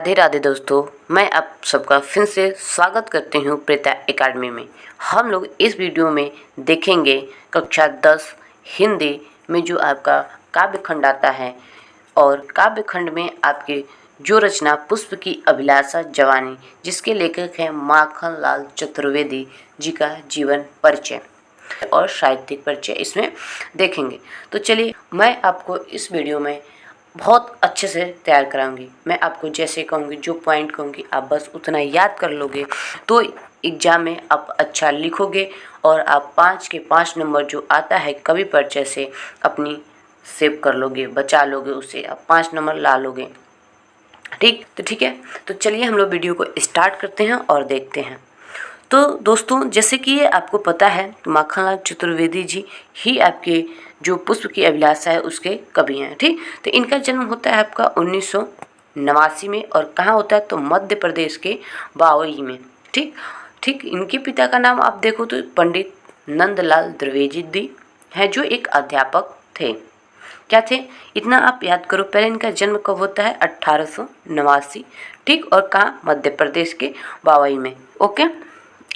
राधे राधे दोस्तों, मैं आप सबका फिर से स्वागत करती हूँ प्रीता एकेडमी में। हम लोग इस वीडियो में देखेंगे कक्षा 10 हिंदी में जो आपका काव्य खंड आता है और काव्य खंड में आपके जो रचना पुष्प की अभिलाषा जवानी जिसके लेखक हैं माखन लाल चतुर्वेदी जी का जीवन परिचय और साहित्यिक परिचय इसमें देखेंगे। तो चलिए मैं आपको इस वीडियो में बहुत अच्छे से तैयार कराऊंगी। मैं आपको जैसे कहूँगी, जो पॉइंट कहूँगी आप बस उतना याद कर लोगे तो एग्ज़ाम में आप अच्छा लिखोगे और आप 5 के 5 नंबर जो आता है कवि परिचय से अपनी सेव कर लोगे, बचा लोगे, उससे आप 5 नंबर ला लोगे। ठीक है, तो चलिए हम लोग वीडियो को स्टार्ट करते हैं और देखते हैं। तो दोस्तों, जैसे कि ये आपको पता है माखनलाल चतुर्वेदी जी ही आपके जो पुष्प की अभिलाषा है उसके कवि हैं। ठीक, तो इनका जन्म होता है आपका 1989 में और कहाँ होता है तो मध्य प्रदेश के बावई में। ठीक ठीक, इनके पिता का नाम आप देखो तो पंडित नंदलाल द्विवेदी है जो एक अध्यापक थे। क्या थे, इतना आप याद करो। पहले इनका जन्म कब होता है 1889। ठीक, और कहाँ मध्य प्रदेश के बावई में। ओके,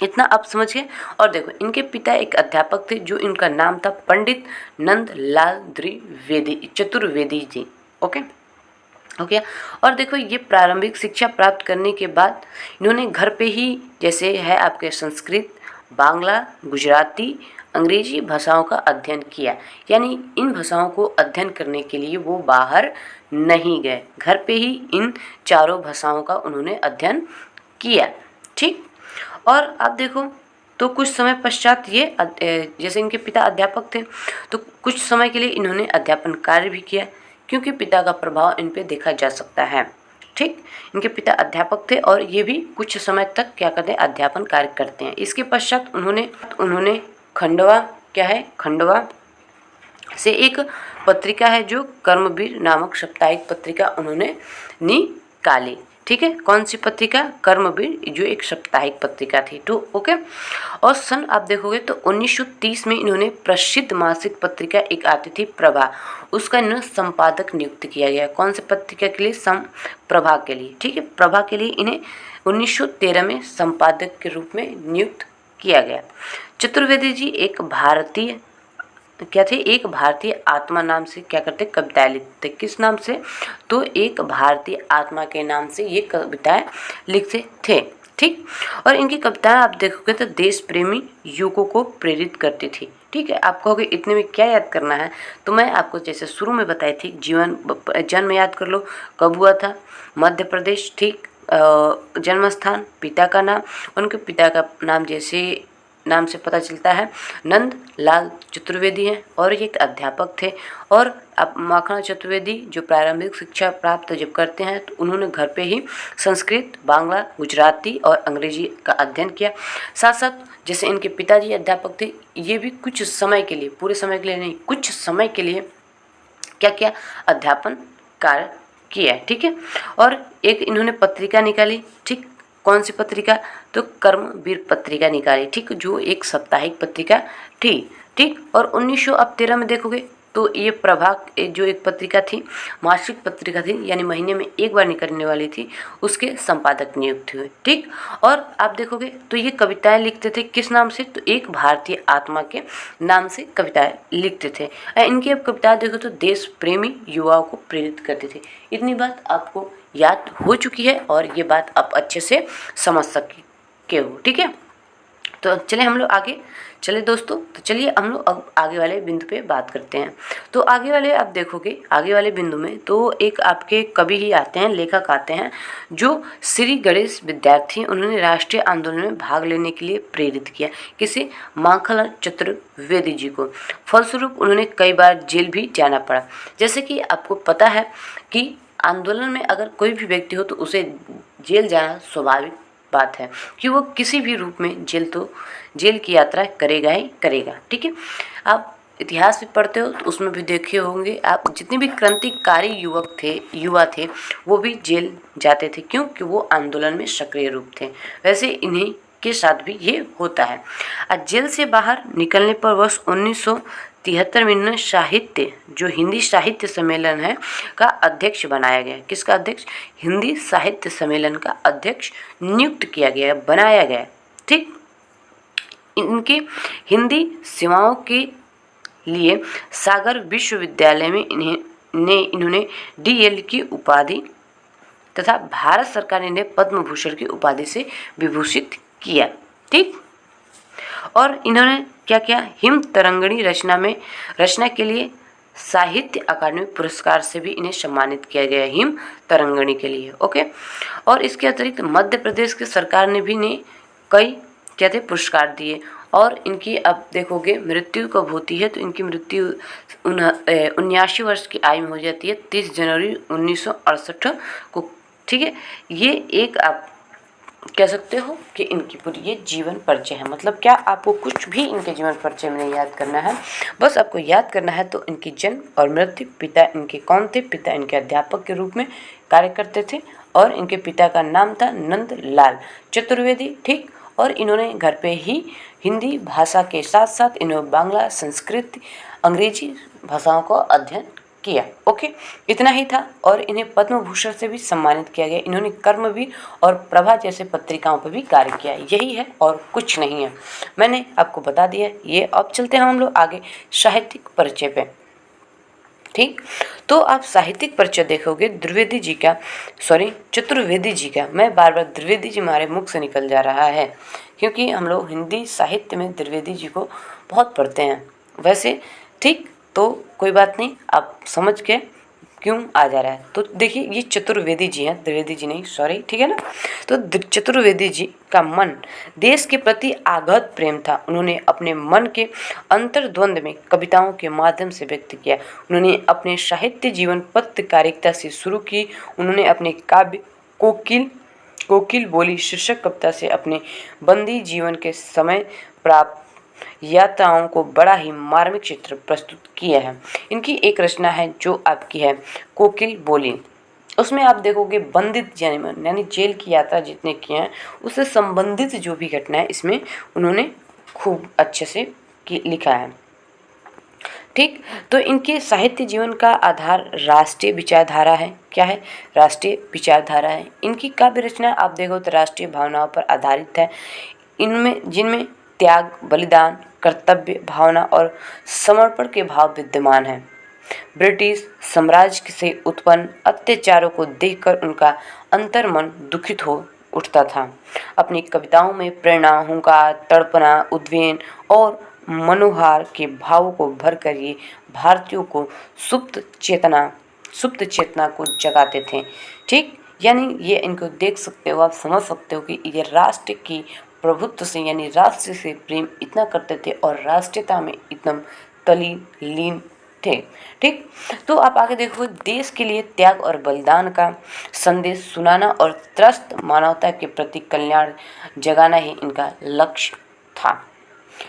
इतना आप समझ गए। और देखो इनके पिता एक अध्यापक थे जो इनका नाम था पंडित नंदलाल द्विवेदी चतुर्वेदी जी। ओके ओके, और देखो ये प्रारंभिक शिक्षा प्राप्त करने के बाद इन्होंने घर पे ही जैसे है आपके संस्कृत, बांग्ला, गुजराती, अंग्रेजी भाषाओं का अध्ययन किया। यानी इन भाषाओं को अध्ययन करने के लिए वो बाहर नहीं गए, घर पे ही इन चारों भाषाओं का उन्होंने अध्ययन किया। ठीक, और आप देखो तो कुछ समय पश्चात ये जैसे इनके पिता अध्यापक थे तो कुछ समय के लिए इन्होंने अध्यापन कार्य भी किया क्योंकि पिता का प्रभाव इन पे देखा जा सकता है। ठीक, इनके पिता अध्यापक थे और ये भी कुछ समय तक क्या करते हैं, अध्यापन कार्य करते हैं। इसके पश्चात उन्होंने खंडवा क्या है, खंडवा से एक पत्रिका है जो कर्मवीर नामक साप्ताहिक पत्रिका उन्होंने निकाली। ठीक है, कौन सी पत्रिका, कर्मवीर, जो एक साप्ताहिक पत्रिका थी। तो ओके, और सन आप देखोगे तो 1930 में इन्होंने प्रसिद्ध मासिक पत्रिका एक आती थी प्रभा, उसका इन्हें संपादक नियुक्त किया गया। कौन सी पत्रिका के लिए, प्रभा के लिए। ठीक है, प्रभा के लिए इन्हें 1913 में संपादक के रूप में नियुक्त किया गया। चतुर्वेदी जी एक भारतीय क्या थे, एक भारतीय आत्मा नाम से क्या करते, कविताएं लिखते। किस नाम से, तो एक भारतीय आत्मा के नाम से ये कविताएं लिखते थे। ठीक, और इनकी कविताएं आप देखोगे तो देश प्रेमी युवकों को प्रेरित करती थी। ठीक है, आप कहोगे इतने में क्या याद करना है, तो मैं आपको जैसे शुरू में बताई थी जन्म याद कर लो, कब हुआ था, मध्य प्रदेश। ठीक, जन्म स्थान, पिता का नाम, उनके पिता का नाम जैसे नाम से पता चलता है नंद लाल चतुर्वेदी हैं और ये एक अध्यापक थे। और अब माखनलाल चतुर्वेदी जो प्रारंभिक शिक्षा प्राप्त जब करते हैं तो उन्होंने घर पे ही संस्कृत, बांग्ला, गुजराती और अंग्रेजी का अध्ययन किया। साथ साथ जैसे इनके पिताजी अध्यापक थे, ये भी कुछ समय के लिए, पूरे समय के लिए नहीं, कुछ समय के लिए क्या किया, अध्यापन कार्य किया। ठीक है, और एक इन्होंने पत्रिका निकाली। ठीक, कौन सी पत्रिका, तो कर्मवीर पत्रिका निकाली। ठीक, जो एक साप्ताहिक पत्रिका थी। ठीक, और 1913 में देखोगे तो ये प्रभा जो एक पत्रिका थी, मासिक पत्रिका थी, यानी महीने में एक बार निकलने वाली थी, उसके संपादक नियुक्त हुए। ठीक, और आप देखोगे तो ये कविताएं लिखते थे किस नाम से, तो एक भारतीय आत्मा के नाम से कविताएं लिखते थे। इनकी अब कविताएं देखो तो देश प्रेमी युवाओं को प्रेरित करते थे। इतनी बात आपको याद हो चुकी है और ये बात आप अच्छे से समझ सके हो। ठीक है, तो चले हम लोग आगे चले दोस्तों। तो चलिए हम लोग अब आगे वाले बिंदु पे बात करते हैं। तो आगे वाले आप देखोगे, आगे वाले बिंदु में तो एक आपके कवि ही आते हैं, लेखक आते हैं जो श्री गणेश विद्यार्थी, उन्होंने राष्ट्रीय आंदोलन में भाग लेने के लिए प्रेरित किया। किसे, माखनलाल चतुर्वेदी जी को। फलस्वरूप उन्होंने कई बार जेल भी जाना पड़ा। जैसे कि आपको पता है कि आंदोलन में अगर कोई भी व्यक्ति हो तो उसे जेल जाना स्वाभाविक बात है कि वो किसी भी रूप में जेल की यात्रा करेगा ही करेगा। ठीक है, आप इतिहास भी पढ़ते हो तो उसमें भी देखे होंगे आप, जितने भी क्रांतिकारी युवा थे वो भी जेल जाते थे। क्यों, कि वो आंदोलन में सक्रिय रूप थे। वैसे इन्हें के साथ भी ये होता है। जेल से बाहर निकलने पर वर्ष 1973 में इन्होंने साहित्य, जो हिंदी साहित्य सम्मेलन है, का अध्यक्ष बनाया गया। किसका अध्यक्ष? हिंदी साहित्य सम्मेलन का अध्यक्ष नियुक्त किया गया, बनाया गया। ठीक, इनकी हिंदी सेवाओं के लिए सागर विश्वविद्यालय में इन्होंने डीएल की उपाधि तथा भारत सरकार ने इन्हें पद्म भूषण की उपाधि से विभूषित किया। ठीक, और इन्होंने क्या किया? हिम तरंगिणी रचना के लिए साहित्य अकादमी पुरस्कार से भी इन्हें सम्मानित किया गया, हिम तरंगिणी के लिए। ओके, और इसके अतिरिक्त मध्य प्रदेश की सरकार ने भी इन्हें कई पुरस्कार दिए। और इनकी अब देखोगे मृत्यु कब होती है, तो इनकी मृत्यु 79 वर्ष की आयु में हो जाती है, 30 जनवरी 1968 को। ठीक है, ये एक आप कह सकते हो कि इनकी पूरी ये जीवन परिचय है। मतलब क्या, आपको कुछ भी इनके जीवन परिचय में नहीं याद करना है, बस आपको याद करना है तो इनकी जन्म और मृत्यु, पिता इनके कौन थे। पिता इनके अध्यापक के रूप में कार्य करते थे और इनके पिता का नाम था नंद लाल चतुर्वेदी। ठीक, और इन्होंने घर पे ही हिंदी भाषा के साथ साथ इन्होंने बांग्ला, संस्कृत, अंग्रेजी भाषाओं को अध्ययन किया। ओके, इतना ही था। और इन्हें पद्म भूषण से भी सम्मानित किया गया। इन्होंने कर्मवीर और प्रभा जैसे पत्रिकाओं पर भी कार्य किया। यही है और कुछ नहीं है, मैंने आपको बता दिया ये। अब चलते हैं हम लोग आगे साहित्यिक परिचय पे। ठीक, तो आप साहित्यिक परिचय देखोगे चतुर्वेदी जी का। मैं बार बार द्विवेदी जी हमारे मुख से निकल जा रहा है, क्योंकि हम लोग हिंदी साहित्य में द्विवेदी जी को बहुत पढ़ते हैं वैसे। ठीक, तो कोई बात नहीं, आप समझ के क्यों आ जा रहा है। तो देखिए, ये चतुर्वेदी जी हैं, द्विवेदी जी नहीं, सॉरी। ठीक है ना, तो चतुर्वेदी जी का मन देश के प्रति आगाध प्रेम था। उन्होंने अपने मन के अंतर्द्वंद में कविताओं के माध्यम से व्यक्त किया। उन्होंने अपने साहित्य जीवन पत्रकारिता से शुरू की। उन्होंने अपने काव्य कोकिल बोली शीर्षक कविता से अपने बंदी जीवन के समय प्राप्त यात्राओं को बड़ा ही मार्मिक चित्र प्रस्तुत किया है। इनकी एक रचना है जो आपकी है कोकिल बोली। उसमें आप देखोगे बंदित यानी जेल की यात्रा जितने किए हैं उससे संबंधित जो भी घटना है इसमें उन्होंने खूब अच्छे से लिखा है। ठीक, तो इनके साहित्य जीवन का आधार राष्ट्रीय विचारधारा है। क्या है? राष्ट्रीय विचारधारा है। इनकी काव्य रचना आप देखो तो राष्ट्रीय भावनाओं पर आधारित है। जिनमें त्याग, बलिदान, कर्तव्य भावना और समर्पण के भाव विद्यमान हैं। ब्रिटिश साम्राज्य से उत्पन्न अत्याचारों को देखकर उनका अंतर्मन दुखित हो उठता था। अपनी कविताओं में प्रेरणा, हुंकार, तड़पना, उद्वेग और मनोहार के भावों को भरकर ये भारतीयों को सुप्त चेतना को जगाते थे। ठीक, यानी ये इनको देख सकते हो, आप समझ सकते हो कि ये राष्ट्र की प्रभुत्व से यानी राष्ट्र से प्रेम इतना करते थे और राष्ट्रीयता में एकदम लीन थे। ठीक, तो आप आगे देखो, देश के लिए त्याग और बलिदान का संदेश सुनाना और त्रस्त मानवता के प्रति कल्याण जगाना ही इनका लक्ष्य था।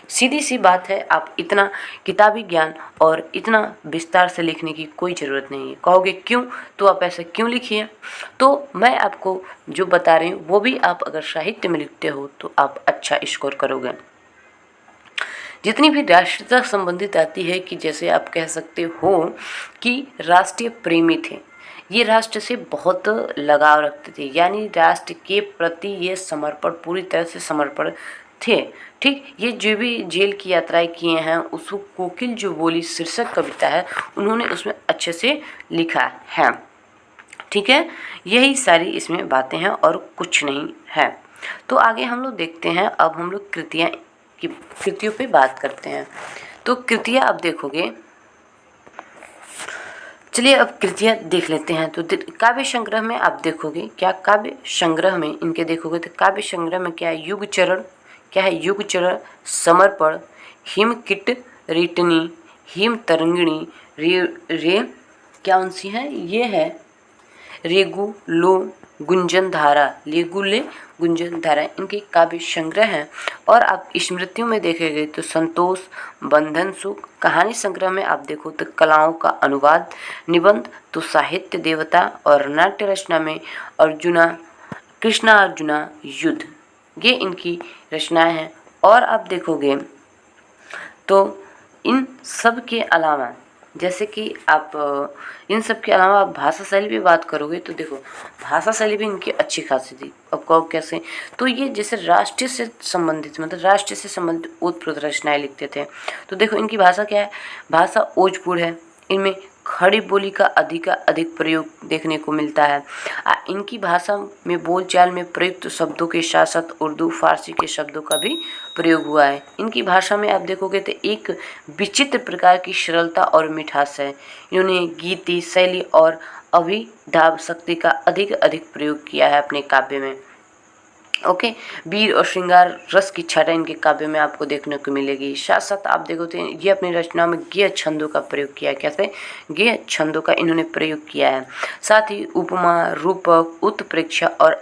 सीधी सी बात है, आप इतना किताबी ज्ञान और इतना विस्तार से लिखने की कोई ज़रूरत नहीं है। कहोगे क्यों? तो आप ऐसे क्यों लिखिए? तो मैं आपको जो बता रही हूँ वो भी आप अगर साहित्य में लिखते हो तो आप अच्छा स्कोर करोगे। जितनी भी राष्ट्रीयता संबंधित आती है कि जैसे आप कह सकते हो कि राष्ट्रीय प्रेमी थे, ये राष्ट्र से बहुत लगाव रखते थे, यानी राष्ट्र के प्रति ये समर्पण पूरी तरह से समर्पण थे। ठीक, ये जो भी जेल की यात्राएं किए हैं उसको कोकिल जो बोली शीर्षक कविता है उन्होंने उसमें अच्छे से लिखा है। ठीक है, यही सारी इसमें बातें हैं और कुछ नहीं है। तो आगे हम लोग देखते हैं, अब हम लोग कृतियों पे बात करते हैं। तो कृतियाँ आप देखोगे, चलिए अब कृतियाँ देख लेते हैं। तो काव्य संग्रह में आप देखोगे, क्या काव्य संग्रह में इनके देखोगे तो काव्य संग्रह में क्या है? युगचरण, क्या है? युगचरण, समर्पण, हिमकिट रिटनी, हिम तरंगिणी, रे क्या उनसी है? ये है रेगु लो गुंजन धारा, लेगुले गुंजन धारा, इनके काव्य संग्रह हैं। और आप स्मृतियों में देखेंगे तो संतोष, बंधन सुख। कहानी संग्रह में आप देखो तो कलाओं का अनुवाद, निबंध, तो साहित्य देवता। और नाट्य रचना में कृष्णा अर्जुना युद्ध, ये इनकी रचनाएं हैं। और आप देखोगे तो इन सब के अलावा, जैसे कि आप इन सब के अलावा आप भाषा शैली भी बात करोगे तो देखो भाषा शैली भी इनकी अच्छी खासी थी। अब कहो कैसे, तो ये जैसे राष्ट्र से संबंधित, मतलब राष्ट्र से संबंधित ओतप्रोत रचनाएं लिखते थे। तो देखो इनकी भाषा क्या है, भाषा ओजपुर है। इनमें खड़ी बोली का अधिक प्रयोग देखने को मिलता है। इनकी भाषा में बोलचाल में प्रयुक्त शब्दों के साथ साथ उर्दू फारसी के शब्दों का भी प्रयोग हुआ है। इनकी भाषा में आप देखोगे तो एक विचित्र प्रकार की सरलता और मिठास है। इन्होंने गीति शैली और अभिधाव शक्ति का अधिक प्रयोग किया है अपने काव्य में। ओके, वीर और श्रृंगार रस की छटा इनके काव्य में आपको देखने को मिलेगी। साथ साथ आप देखो तो ये अपनी रचनाओं में गेय छंदों का प्रयोग किया है। कैसे, गेय छंदों का इन्होंने प्रयोग किया है। साथ ही उपमा, रूपक, उत्प्रेक्षा और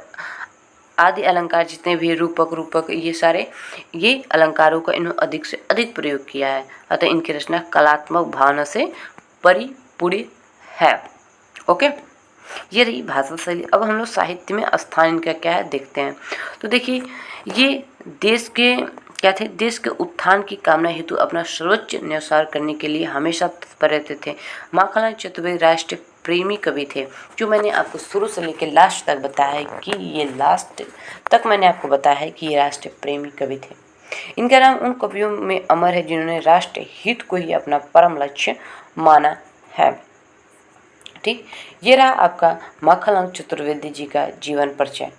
आदि अलंकार, जितने भी रूपक ये सारे ये अलंकारों का इन्होंने अधिक से अधिक प्रयोग किया है। अतः इनकी रचना कलात्मक भावना से परिपूर्ण है। ओके, ये रही भाषा शैली। अब हम लोग साहित्य में स्थान इनका क्या है देखते हैं। तो देखिए ये देश के क्या थे, देश के उत्थान की कामना हेतु अपना सर्वोच्च न्यौछावर करने के लिए हमेशा तत्पर रहते थे। माखनलाल चतुर्वेदी राष्ट्र प्रेमी कवि थे। जो मैंने आपको शुरू से लेकर लास्ट तक बताया है कि ये लास्ट तक मैंने आपको बताया है कि ये राष्ट्र प्रेमी कवि थे। इनका नाम उन कवियों में अमर है जिन्होंने राष्ट्र हित को ही अपना परम लक्ष्य माना है। ठीक, ये रहा आपका माखनलाल चतुर्वेदी जी का जीवन परिचय।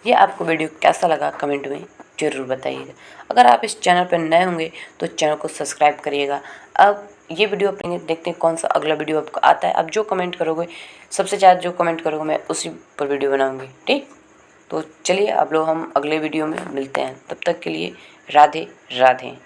ये आपको वीडियो कैसा लगा कमेंट में ज़रूर बताइएगा। अगर आप इस चैनल पर नए होंगे तो चैनल को सब्सक्राइब करिएगा। अब ये वीडियो अपने देखते हैं कौन सा अगला वीडियो आपको आता है। अब जो कमेंट करोगे, सबसे ज़्यादा जो कमेंट करोगे मैं उसी पर वीडियो बनाऊँगी। ठीक, तो चलिए अब लोग हम अगले वीडियो में मिलते हैं। तब तक के लिए राधे राधे।